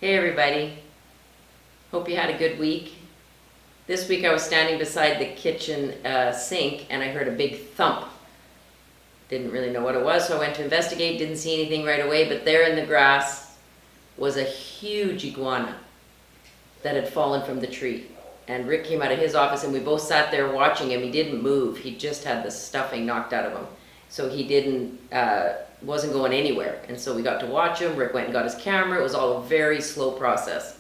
Hey everybody, hope you had a good week. This week I was standing beside the kitchen sink and I heard a big thump. Didn't really know what it was, so I went to investigate, didn't see anything right away, but there in the grass was a huge iguana that had fallen from the tree. And Rick came out of his office and we both sat there watching him. He didn't move, he just had the stuffing knocked out of him. So he wasn't going anywhere. And so we got to watch him. Rick went and got his camera. It was all a very slow process.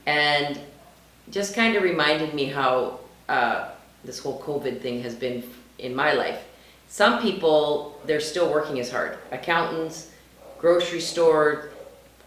And just kind of reminded me how this whole COVID thing has been in my life. Some people, they're still working as hard. Accountants, grocery store,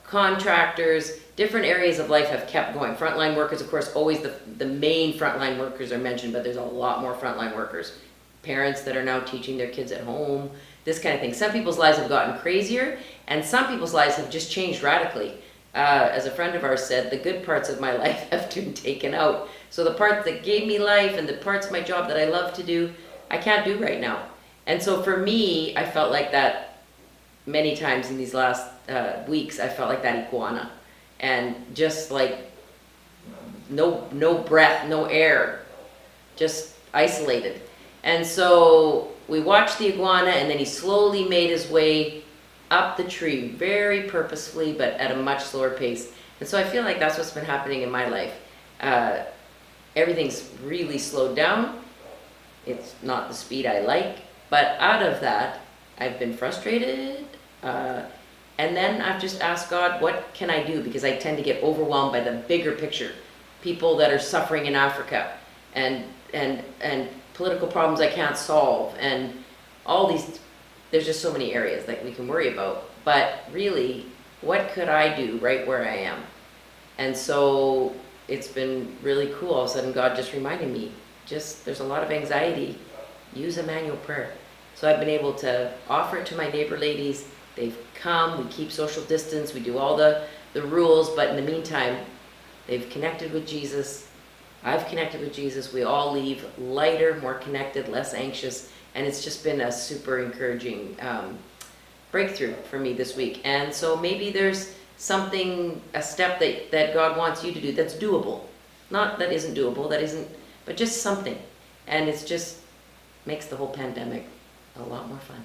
contractors, different areas of life have kept going. Frontline workers, of course, always the main frontline workers are mentioned, but there's a lot more frontline workers. Parents that are now teaching their kids at home, this kind of thing. Some people's lives have gotten crazier, and some people's lives have just changed radically. As a friend of ours said, the good parts of my life have been taken out. So the parts that gave me life and the parts of my job that I love to do, I can't do right now. And so for me, I felt like that many times in these last weeks. I felt like that iguana. And just like no breath, no air, just isolated. And so we watched the iguana, and then he slowly made his way up the tree, very purposefully, but at a much slower pace. And so I feel like that's what's been happening in my life. Everything's really slowed down. It's not the speed I like, but out of that, I've been frustrated. And then I've just asked God, what can I do? Because I tend to get overwhelmed by the bigger picture. People that are suffering in Africa, and political problems I can't solve, and all these, there's just so many areas that we can worry about. But really, what could I do right where I am? And so it's been really cool. All of a sudden, God just reminded me, there's a lot of anxiety. Use a manual prayer. So I've been able to offer it to my neighbor ladies. They've come, we keep social distance, we do all the rules, but in the meantime, they've connected with Jesus. I've connected with Jesus. We all leave lighter, more connected, less anxious, and it's just been a super encouraging breakthrough for me this week. And so maybe there's a step that God wants you to do that's doable. Not that isn't doable, but just something. And it's just makes the whole pandemic a lot more fun.